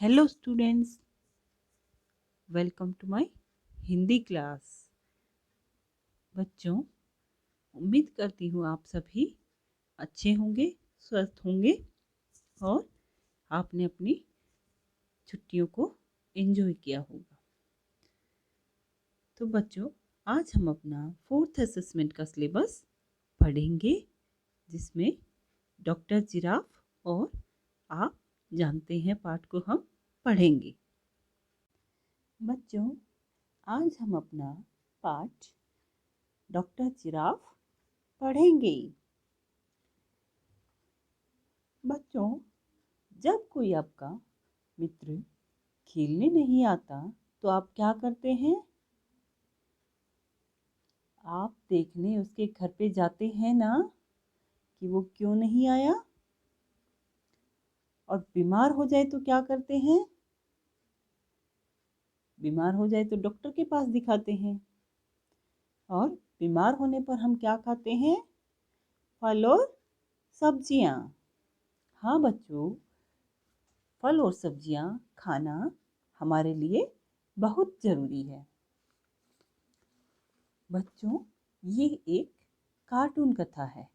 Hello students, welcome to my Hindi class. बच्चों, उम्मीद करती हूँ आप सभी अच्छे होंगे, स्वस्थ होंगे और आपने अपनी छुट्टियों को एंजॉय किया होगा। तो बच्चों, आज हम अपना 4th असेसमेंट का सिलेबस पढ़ेंगे, जिसमें डॉक्टर जिराफ और आप जानते हैं पाठ को हम पढ़ेंगे। बच्चों, आज हम अपना पाठ डॉक्टर जिराफ पढ़ेंगे। बच्चों, जब कोई आपका मित्र खेलने नहीं आता तो आप क्या करते हैं? आप देखने उसके घर पे जाते हैं ना कि वो क्यों नहीं आया। और बीमार हो जाए तो क्या करते हैं? बीमार हो जाए तो डॉक्टर के पास दिखाते हैं। और बीमार होने पर हम क्या खाते हैं? फल और सब्जियां। हाँ बच्चों, फल और सब्जियां खाना हमारे लिए बहुत ज़रूरी है। बच्चों, ये एक कार्टून कथा है,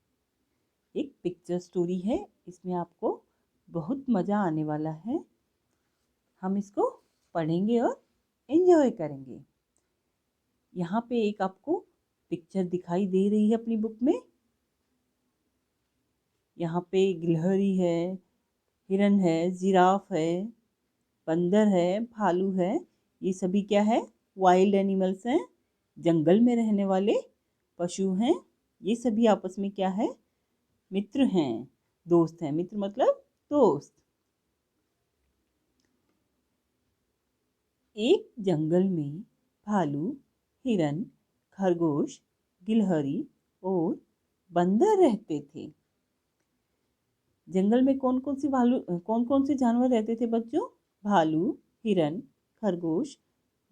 एक पिक्चर स्टोरी है। इसमें आपको बहुत मज़ा आने वाला है। हम इसको पढ़ेंगे और एंजॉय करेंगे। यहाँ पे एक आपको पिक्चर दिखाई दे रही है अपनी बुक में। यहाँ पे गिलहरी है, हिरन है, जिराफ है, बंदर है, भालू है। ये सभी क्या है? वाइल्ड एनिमल्स हैं, जंगल में रहने वाले पशु हैं। ये सभी आपस में क्या है? मित्र हैं, दोस्त हैं। मित्र मतलब दोस्त। एक जंगल में भालू, हिरन, खरगोश, गिलहरी और बंदर रहते थे। जंगल में कौन कौन से जानवर रहते थे बच्चों? भालू, हिरन, खरगोश,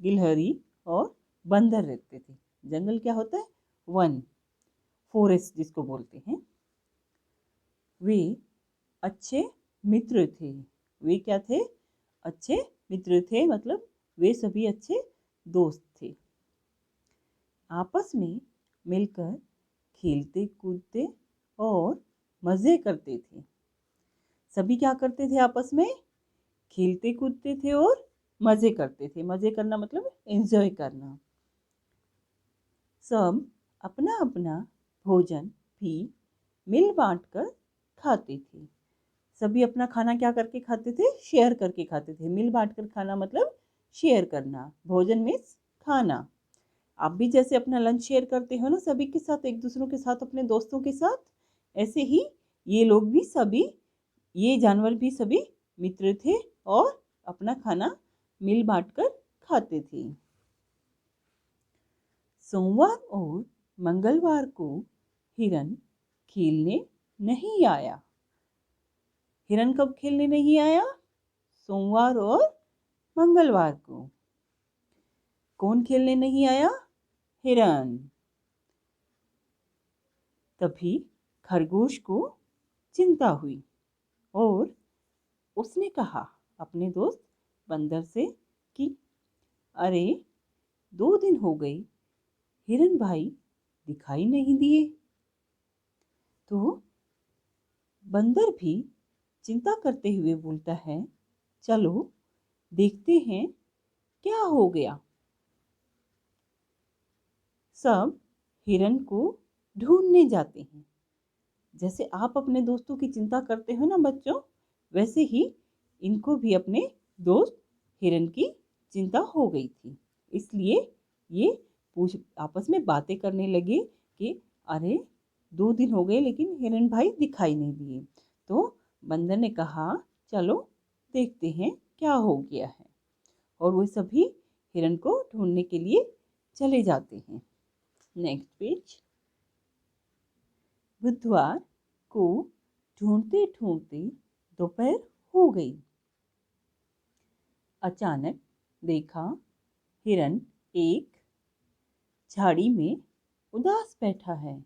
गिलहरी और बंदर रहते थे। जंगल क्या होता है? वन, फॉरेस्ट जिसको बोलते हैं। वे अच्छे मित्र थे। वे क्या थे? अच्छे मित्र थे, मतलब वे सभी अच्छे दोस्त थे। आपस में मिलकर खेलते कूदते और मज़े करते थे। सभी क्या करते थे? आपस में खेलते कूदते थे और मज़े करते थे। मज़े करना मतलब एंजॉय करना। सब अपना अपना भोजन भी मिल बांट कर खाते थे। सभी अपना खाना क्या करके खाते थे? शेयर करके खाते थे। मिल बांट कर खाना मतलब शेयर करना। भोजन मीन्स खाना। आप भी जैसे अपना लंच शेयर करते हो ना सभी के साथ, एक दूसरों के साथ, अपने दोस्तों के साथ, ऐसे ही ये लोग भी सभी, ये जानवर भी सभी मित्र थे और अपना खाना मिल बांट कर खाते थे। सोमवार और मंगलवार को हिरन खेलने नहीं आया। हिरन कब खेलने नहीं आया? सोमवार और मंगलवार को। कौन खेलने नहीं आया? हिरन। तभी खरगोश को चिंता हुई और उसने कहा अपने दोस्त बंदर से कि अरे, 2 दिन हो गए हिरन भाई दिखाई नहीं दिए। तो बंदर भी चिंता करते हुए बोलता है, चलो देखते हैं क्या हो गया। सब हिरन को ढूंढने जाते हैं। जैसे आप अपने दोस्तों की चिंता करते हो ना बच्चों, वैसे ही इनको भी अपने दोस्त हिरन की चिंता हो गई थी। इसलिए ये पूछ आपस में बातें करने लगे कि अरे, 2 दिन हो गए लेकिन हिरन भाई दिखाई नहीं दिए। तो बंदर ने कहा, चलो देखते हैं क्या हो गया है। और वो सभी हिरन को ढूंढने के लिए चले जाते हैं। Next page. बुधवार को ढूंढते ढूंढते दोपहर हो गई। अचानक देखा हिरन एक झाड़ी में उदास बैठा है।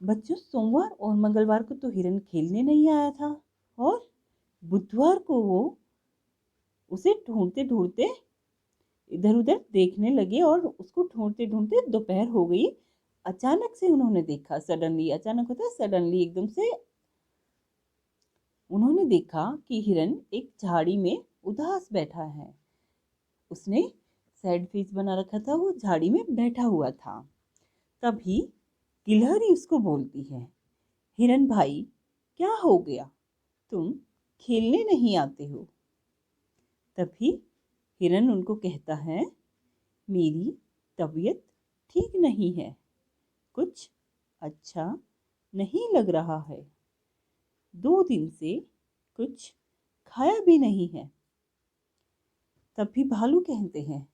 बच्चों, सोमवार और मंगलवार को तो हिरन खेलने नहीं आया था और बुधवार को वो उसे ढूंढते ढूंढते इधर उधर देखने लगे और उसको ढूंढते ढूंढते दोपहर हो गई। अचानक से उन्होंने देखा, सडनली, अचानक होता है सडनली, एकदम से उन्होंने देखा कि हिरन एक झाड़ी में उदास बैठा है। उसने सैड फेस बना रखा था, वो झाड़ी में बैठा हुआ था। तभी गिलहरी उसको बोलती है, हिरन भाई क्या हो गया, तुम खेलने नहीं आते हो? तभी हिरन उनको कहता है, मेरी तबीयत ठीक नहीं है, कुछ अच्छा नहीं लग रहा है, 2 दिन से कुछ खाया भी नहीं है। तभी भालू कहते हैं,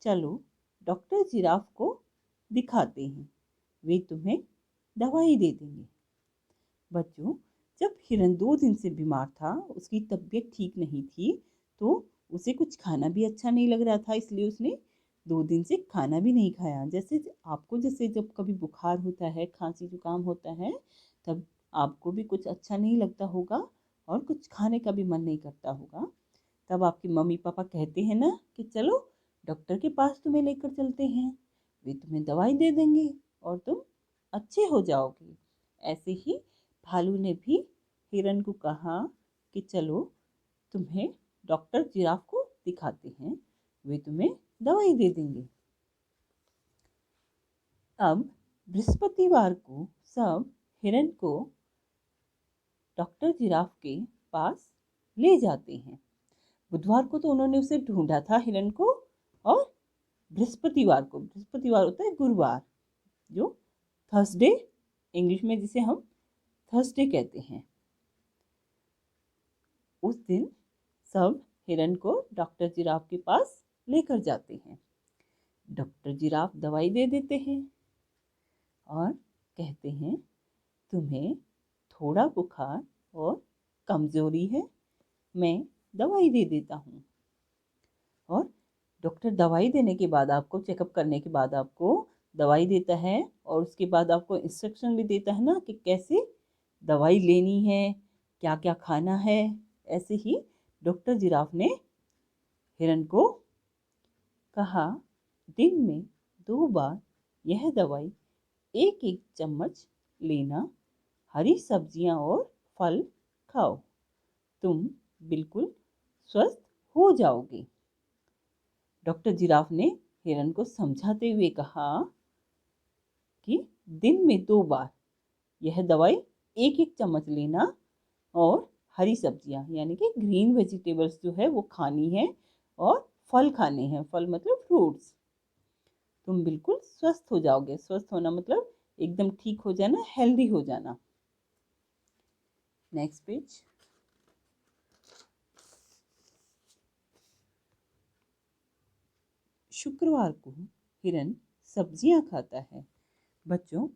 चलो डॉक्टर जिराफ को दिखाते हैं, वे तुम्हें दवाई दे देंगे। बच्चों, जब हिरन 2 दिन से बीमार था, उसकी तबीयत ठीक नहीं थी, तो उसे कुछ खाना भी अच्छा नहीं लग रहा था, इसलिए उसने 2 दिन से खाना भी नहीं खाया। जैसे जब कभी बुखार होता है, खांसी जुकाम होता है, तब आपको भी कुछ अच्छा नहीं लगता होगा और कुछ खाने का भी मन नहीं करता होगा। तब आपके मम्मी पापा कहते हैं ना कि चलो डॉक्टर के पास तुम्हें लेकर चलते हैं, वे तुम्हें दवाई दे देंगे और तुम अच्छे हो जाओगे। ऐसे ही भालू ने भी हिरन को कहा कि चलो तुम्हें डॉक्टर जिराफ को दिखाते हैं, वे तुम्हें दवाई दे देंगे। अब बृहस्पतिवार को सब हिरन को डॉक्टर जिराफ के पास ले जाते हैं। बुधवार को तो उन्होंने उसे ढूंढा था हिरन को, और बृहस्पतिवार होता है गुरुवार, जो थर्सडे इंग्लिश में जिसे हम थर्सडे कहते हैं, उस दिन सब हिरन को डॉक्टर जिराफ के पास लेकर जाते हैं। डॉक्टर जिराफ दवाई दे देते हैं और कहते हैं, तुम्हें थोड़ा बुखार और कमजोरी है, मैं दवाई दे देता हूँ। और डॉक्टर दवाई देने के बाद, आपको चेकअप करने के बाद आपको दवाई देता है और उसके बाद आपको इंस्ट्रक्शन भी देता है ना कि कैसे दवाई लेनी है, क्या क्या खाना है। ऐसे ही डॉक्टर जिराफ ने हिरन को कहा, दिन में 2 बार यह दवाई 1-1 चम्मच लेना, हरी सब्जियां और फल खाओ, तुम बिल्कुल स्वस्थ हो जाओगे। डॉक्टर जिराफ ने हिरन को समझाते हुए कहा कि दिन में 2 बार यह दवाई 1-1 चम्मच लेना और हरी सब्जियां यानी कि ग्रीन वेजिटेबल्स जो है वो खानी है, और फल खाने हैं, फल मतलब फ्रूट्स, तुम बिल्कुल स्वस्थ हो जाओगे। स्वस्थ होना मतलब एकदम ठीक हो जाना, हेल्दी हो जाना। Next page. शुक्रवार को हिरन सब्जियां खाता है। बच्चों,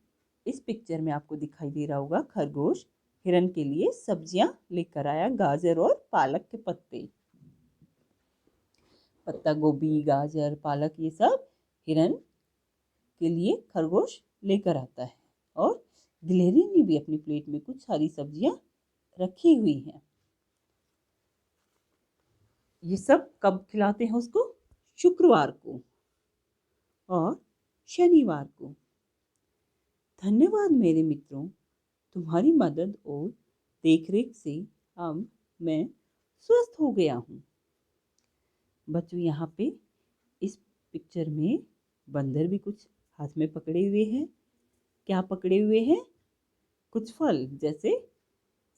इस पिक्चर में आपको दिखाई दे रहा होगा खरगोश हिरन के लिए सब्जियां लेकर आया, गाजर और पालक के पत्ते, पत्ता गोभी, गाजर, पालक, ये सब हिरन के लिए खरगोश लेकर आता है। और गिलहरी ने भी अपनी प्लेट में कुछ हरी सब्जियां रखी हुई हैं। ये सब कब खिलाते हैं उसको? शुक्रवार को और शनिवार को। धन्यवाद मेरे मित्रों, तुम्हारी मदद और देखरेख से अब मैं स्वस्थ हो गया हूँ। बच्चों, यहाँ पे इस पिक्चर में बंदर भी कुछ हाथ में पकड़े हुए हैं। क्या पकड़े हुए हैं? कुछ फल, जैसे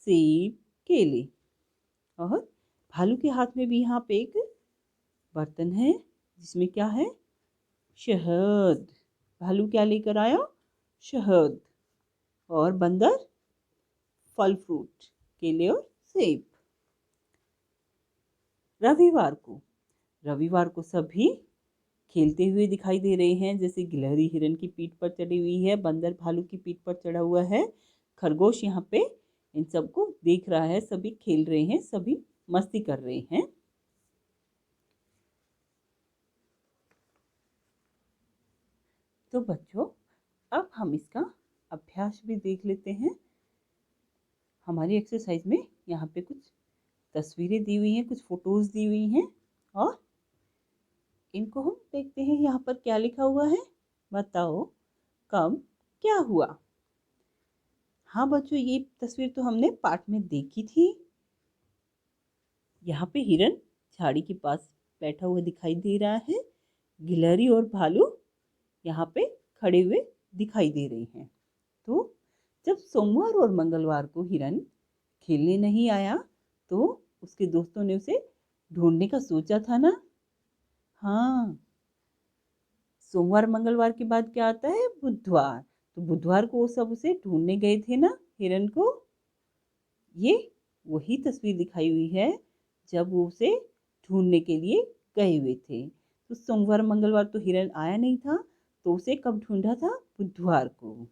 सेब, केले। और भालू के हाथ में भी यहाँ पे एक बर्तन है जिसमें क्या है? शहद। भालू क्या लेकर आया? शहद। और बंदर फल फ्रूट, केले और सेब। रविवार को सभी खेलते हुए दिखाई दे रहे हैं, जैसे गिलहरी हिरन की पीठ पर चढ़ी हुई है, बंदर भालू की पीठ पर चढ़ा हुआ है, खरगोश यहाँ पे इन सबको देख रहा है। सभी खेल रहे हैं, सभी मस्ती कर रहे हैं। तो बच्चों, अब हम इसका अभ्यास भी देख लेते हैं। हमारी एक्सरसाइज में यहाँ पे कुछ तस्वीरें दी हुई हैं, कुछ फोटोज दी हुई हैं और इनको हम देखते हैं। यहाँ पर क्या लिखा हुआ है, बताओ कब क्या हुआ। हाँ बच्चों, ये तस्वीर तो हमने पाठ में देखी थी। यहाँ पे हिरन झाड़ी के पास बैठा हुआ दिखाई दे रहा है। गिलहरी और भालू यहाँ पे खड़े हुए दिखाई दे रहे हैं। तो जब सोमवार और मंगलवार को हिरन खेलने नहीं आया तो उसके दोस्तों ने उसे ढूंढने का सोचा था ना। हाँ, सोमवार मंगलवार के बाद क्या आता है, बुधवार। तो बुधवार को वो सब उसे ढूंढने गए थे ना, हिरन को। ये वही तस्वीर दिखाई हुई है जब वो उसे ढूंढने के लिए गए हुए थे। तो सोमवार मंगलवार तो हिरन आया नहीं था, तो उसे कब ढूंढा था, बुधवार को।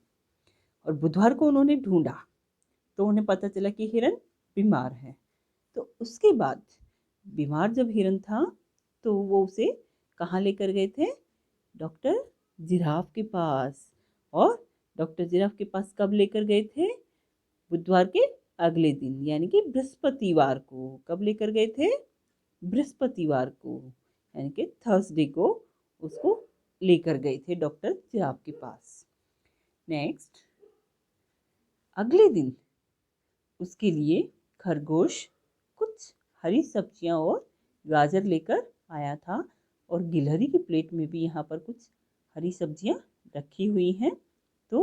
और बुधवार को उन्होंने ढूंढा तो उन्हें पता चला कि हिरन बीमार है। तो उसके बाद बीमार जब हिरन था तो वो उसे कहाँ लेकर गए थे, डॉक्टर जिराफ के पास। और डॉक्टर जिराफ के पास कब लेकर गए थे, बुधवार के अगले दिन यानी कि बृहस्पतिवार को। कब लेकर गए थे, बृहस्पतिवार को यानी कि थर्सडे को उसको लेकर गए थे डॉक्टर जिराफ के पास। नेक्स्ट, अगले दिन उसके लिए खरगोश कुछ हरी सब्जियां और गाजर लेकर आया था। और गिलहरी की प्लेट में भी यहाँ पर कुछ हरी सब्जियां रखी हुई हैं। तो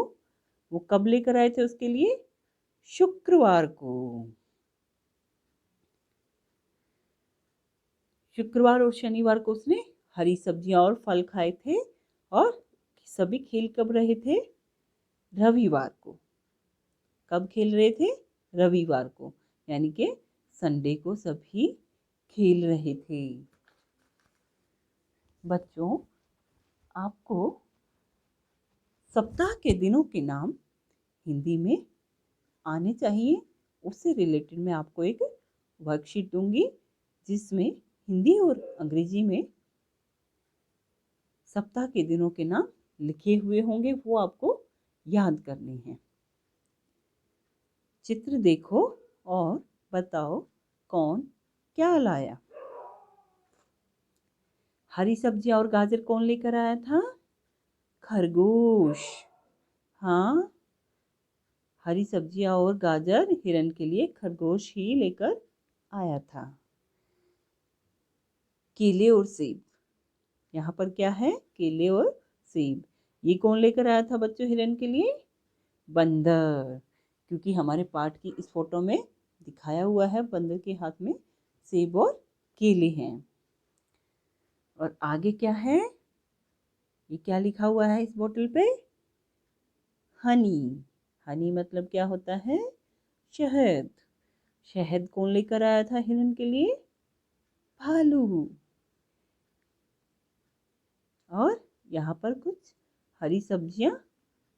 वो कब लेकर आए थे उसके लिए, शुक्रवार को। शुक्रवार और शनिवार को उसने हरी सब्जियां और फल खाए थे। और सभी खेल कब रहे थे, रविवार को। कब खेल रहे थे, रविवार को, यानी कि संडे को सभी खेल रहे थे। बच्चों, आपको सप्ताह के दिनों के नाम हिंदी में आने चाहिए। उससे रिलेटेड मैं आपको एक वर्कशीट दूंगी जिसमें हिंदी और अंग्रेजी में सप्ताह के दिनों के नाम लिखे हुए होंगे, वो आपको याद करने हैं। चित्र देखो और बताओ कौन क्या लाया। हरी सब्जियां और गाजर कौन लेकर आया था, खरगोश। हाँ, हरी सब्जियां और गाजर हिरन के लिए खरगोश ही लेकर आया था। केले और सेब, यहाँ पर क्या है, केले और सेब। ये कौन लेकर आया था बच्चों हिरन के लिए, बंदर। क्योंकि हमारे पाठ की इस फोटो में दिखाया हुआ है बंदर के हाथ में सेब और केले हैं। और आगे क्या है, ये क्या लिखा हुआ है इस बोतल पे, हनी। हनी मतलब क्या होता है, शहद। शहद कौन लेकर आया था हिरन के लिए, भालू। और यहाँ पर कुछ हरी सब्जियां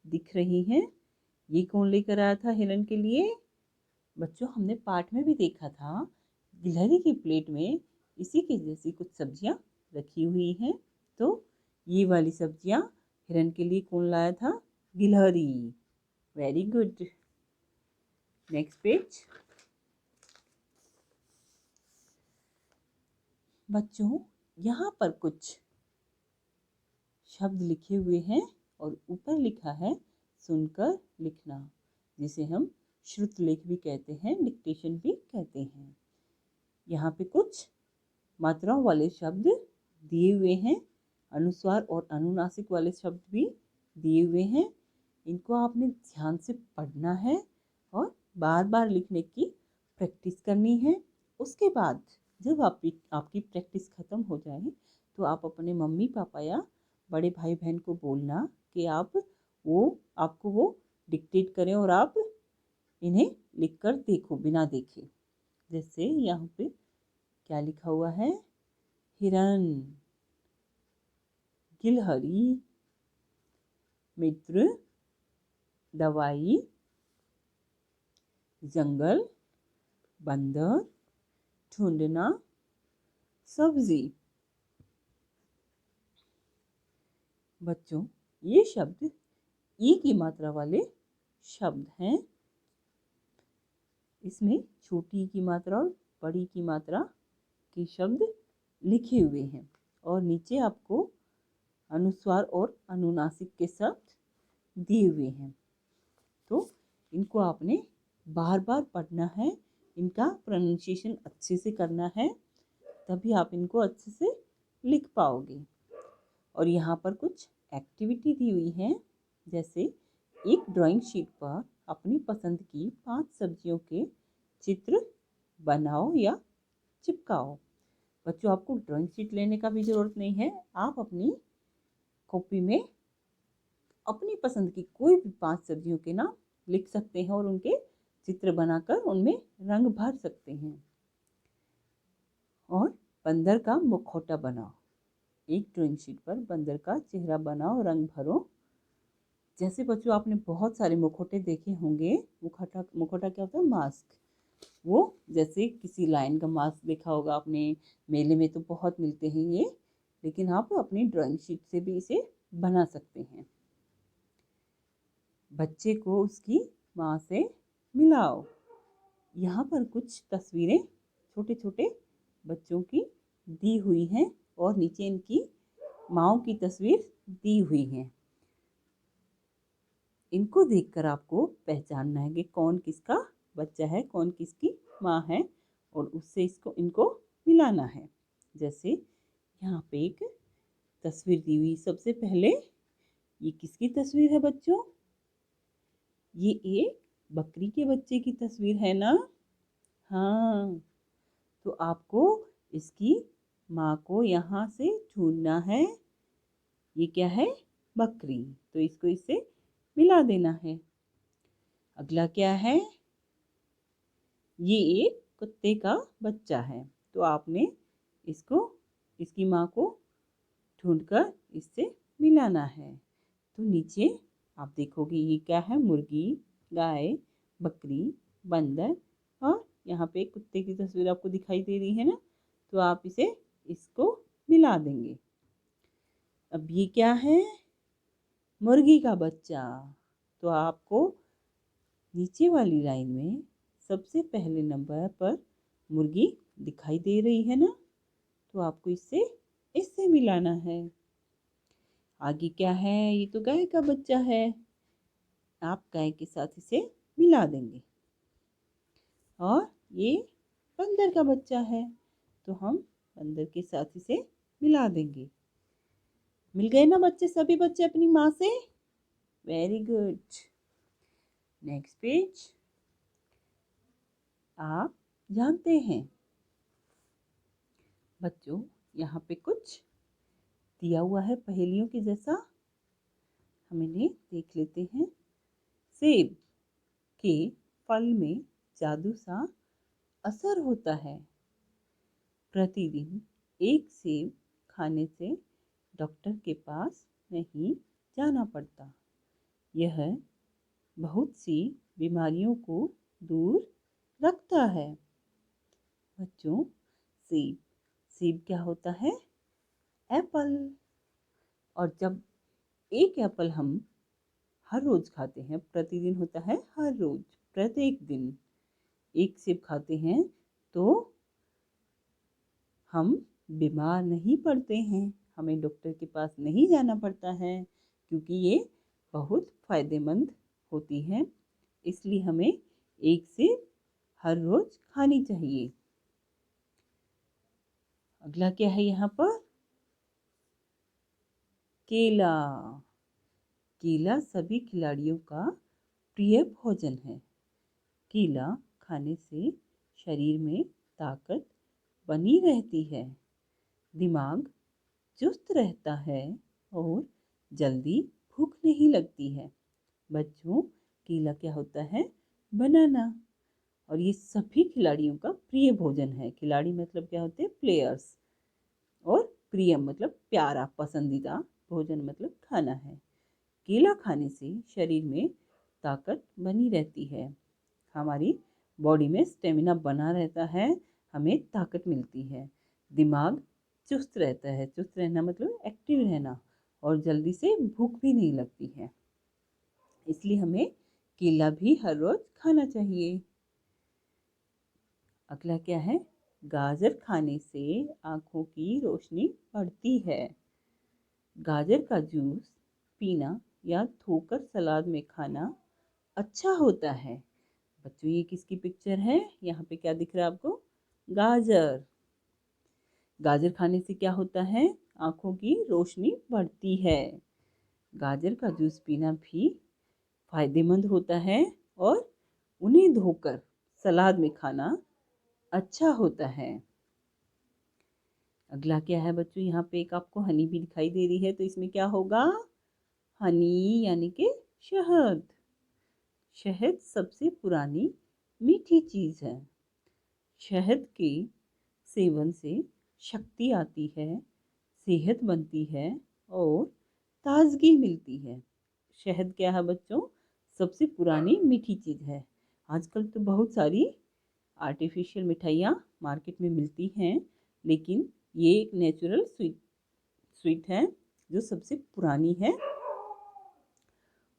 दिख रही हैं, ये कौन लेकर आया था हिरन के लिए। बच्चों, हमने पाठ में भी देखा था गिलहरी की प्लेट में इसी के जैसी कुछ सब्जियां रखी हुई हैं। तो ये वाली सब्जियां हिरन के लिए कौन लाया था, गिलहरी। Very good. Next page. बच्चों, यहाँ पर कुछ शब्द लिखे हुए हैं और ऊपर लिखा है सुनकर लिखना, जिसे हम श्रुत लेख भी कहते हैं, डिक्टेशन भी कहते हैं। यहाँ पे कुछ मात्राओं वाले शब्द दिए हुए हैं, अनुस्वार और अनुनासिक वाले शब्द भी दिए हुए हैं। इनको आपने ध्यान से पढ़ना है और बार बार लिखने की प्रैक्टिस करनी है। उसके बाद जब आपकी प्रैक्टिस ख़त्म हो जाए तो आप अपने मम्मी पापा या बड़े भाई बहन को बोलना कि आपको वो डिक्टेट करें और आप इन्हें लिखकर देखो बिना देखे। जैसे यहाँ पे क्या लिखा हुआ है, हिरन, गिलहरी, मित्र, दवाई, जंगल, बंदर, ढूंढना, सब्जी। बच्चों, ये शब्द ई की मात्रा वाले शब्द हैं। इसमें छोटी ई की मात्रा और बड़ी की मात्रा के शब्द लिखे हुए हैं और नीचे आपको अनुस्वार और अनुनासिक के शब्द दिए हुए हैं। तो इनको आपने बार बार पढ़ना है, इनका प्रोनाउंसिएशन अच्छे से करना है, तभी आप इनको अच्छे से लिख पाओगे। और यहाँ पर कुछ एक्टिविटी दी हुई है, जैसे एक ड्राइंग शीट पर अपनी पसंद की 5 सब्जियों के चित्र बनाओ या चिपकाओ। बच्चों, आपको ड्राइंग शीट लेने का भी ज़रूरत नहीं है, आप अपनी कॉपी में अपनी पसंद की कोई भी 5 सब्जियों के नाम लिख सकते हैं और उनके चित्र बनाकर उनमें रंग भर सकते हैं। और बंदर का मुखौटा बनाओ। एक ड्राइंग शीट पर बंदर का चेहरा बनाओ, रंग भरो। जैसे बच्चों आपने बहुत सारे मुखौटे देखे होंगे। मुखौटा क्या होता है? मास्क। वो जैसे किसी लायन का मास्क देखा होगा आपने, मेले में तो बहुत मिलते हैं ये, लेकिन आप अपनी ड्राइंग शीट से भी इसे बना सकते हैं। बच्चे को उसकी माँ से मिलाओ। यहाँ पर कुछ तस्वीरें छोटे छोटे बच्चों की दी हुई हैं और नीचे इनकी माँओं की तस्वीर दी हुई है। इनको देखकर आपको पहचानना है कि कौन किसका बच्चा है, कौन किसकी माँ है, और उससे इनको मिलाना है। जैसे यहाँ पे एक तस्वीर दी हुई, सबसे पहले ये किसकी तस्वीर है बच्चों? ये एक बकरी के बच्चे की तस्वीर है ना? हाँ, तो आपको इसकी माँ को यहाँ से ढूंढना है। ये क्या है? बकरी। तो इसको इससे मिला देना है। अगला क्या है? ये एक कुत्ते का बच्चा है, तो आपने इसकी माँ को ढूंढकर इससे मिलाना है। तो नीचे आप देखोगे ये क्या है? मुर्गी, गाय, बकरी, बंदर, और यहाँ पे एक कुत्ते की तस्वीर आपको दिखाई दे रही है ना? तो आप इसको मिला देंगे। अब ये क्या है? मुर्गी का बच्चा। तो आपको नीचे वाली लाइन में सबसे पहले नंबर पर मुर्गी दिखाई दे रही है ना? तो आपको इससे मिलाना है। आगे क्या है? ये तो गाय का बच्चा है, आप गाय के साथ इसे मिला देंगे। और ये बंदर का बच्चा है, तो हम बंदर के साथ इसे मिला देंगे। मिल गए ना बच्चे, सभी बच्चे अपनी माँ से? Very good. Next page. आप जानते हैं बच्चों, यहाँ पे कुछ दिया हुआ है पहेलियों के जैसा, हम इन्हें देख लेते हैं। सेब के फल में जादू सा असर होता है। प्रतिदिन एक सेब खाने से डॉक्टर के पास नहीं जाना पड़ता। यह बहुत सी बीमारियों को दूर रखता है। बच्चों, सेब सेब क्या होता है? एप्पल। और जब एक एप्पल हम हर रोज खाते हैं, प्रतिदिन होता है हर रोज, प्रत्येक दिन एक सेब खाते हैं, तो हम बीमार नहीं पड़ते हैं, हमें डॉक्टर के पास नहीं जाना पड़ता है, क्योंकि ये बहुत फायदेमंद होती है। इसलिए हमें एक सेब हर रोज खानी चाहिए। अगला क्या है यहाँ पर? केला। केला सभी खिलाड़ियों का प्रिय भोजन है। केला खाने से शरीर में ताकत बनी रहती है, दिमाग चुस्त रहता है और जल्दी भूख नहीं लगती है। बच्चों, केला क्या होता है? बनाना। और ये सभी खिलाड़ियों का प्रिय भोजन है। खिलाड़ी मतलब क्या होते हैं? प्लेयर्स। और प्रिय मतलब प्यारा, पसंदीदा। भोजन मतलब खाना है। केला खाने से शरीर में ताकत बनी रहती है, हमारी बॉडी में स्टेमिना बना रहता है, हमें ताकत मिलती है, दिमाग चुस्त रहता है। चुस्त रहना मतलब एक्टिव रहना, और जल्दी से भूख भी नहीं लगती है। इसलिए हमें केला भी हर रोज खाना चाहिए। अगला क्या है? गाजर खाने से आँखों की रोशनी बढ़ती है। गाजर का जूस पीना या धोकर सलाद में खाना अच्छा होता है। बच्चों ये किसकी पिक्चर है? यहाँ पे क्या दिख रहा है आपको? गाजर। गाजर खाने से क्या होता है? आँखों की रोशनी बढ़ती है। गाजर का जूस पीना भी फायदेमंद होता है और उन्हें धोकर सलाद में खाना अच्छा होता है। अगला क्या है बच्चों? यहाँ पे एक आपको हनी भी दिखाई दे रही है, तो इसमें क्या होगा? हनी यानी कि शहद। शहद सबसे पुरानी मीठी चीज़ है। शहद के सेवन से शक्ति आती है, सेहत बनती है और ताजगी मिलती है। शहद क्या है बच्चों? सबसे पुरानी मीठी चीज़ है। आजकल तो बहुत सारी आर्टिफिशियल मिठाइयाँ मार्केट में मिलती हैं, लेकिन ये एक नेचुरल स्वीट है जो सबसे पुरानी है।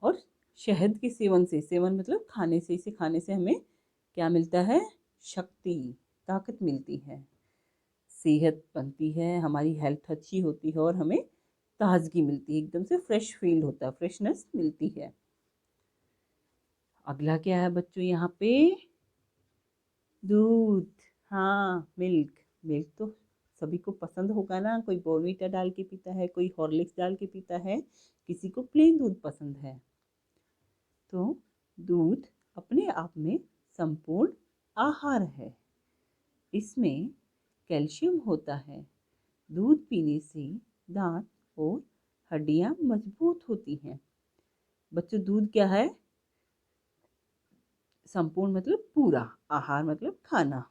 और शहद के सेवन मतलब खाने से, इसे खाने से हमें क्या मिलता है? शक्ति, ताकत मिलती है, सेहत बनती है, हमारी हेल्थ अच्छी होती है और हमें ताजगी मिलती है, एकदम से फ्रेश फील होता है, फ्रेशनेस मिलती है। अगला क्या है बच्चों? यहाँ पे दूध। हाँ, मिल्क। मिल्क तो सभी को पसंद होगा ना। कोई बॉर्नवीटा डाल के पीता है, कोई हॉर्लिक्स डाल के पीता है, किसी को प्लेन दूध पसंद है। तो दूध अपने आप में संपूर्ण आहार है। इसमें कैल्शियम होता है। दूध पीने से दांत और हड्डियां मजबूत होती हैं। बच्चों दूध क्या है? संपूर्ण मतलब पूरा, आहार मतलब खाना।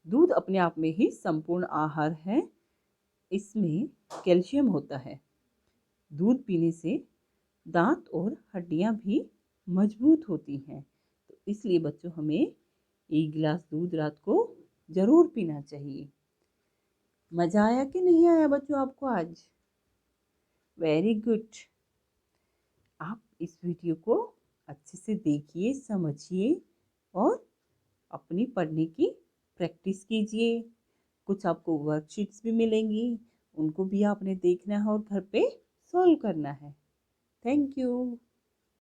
दूध अपने आप में ही संपूर्ण आहार है। इसमें कैल्शियम होता है। दूध पीने से दांत और हड्डियां भी मजबूत होती हैं। तो इसलिए बच्चों हमें एक गिलास दूध रात को ज़रूर पीना चाहिए। मज़ा आया कि नहीं आया बच्चों आपको आज? Very good. आप इस वीडियो को अच्छे से देखिए, समझिए और अपनी पढ़ने की प्रैक्टिस कीजिए। कुछ आपको वर्कशीट्स भी मिलेंगी, उनको भी आपने देखना है और घर पे सॉल्व करना है। Thank you.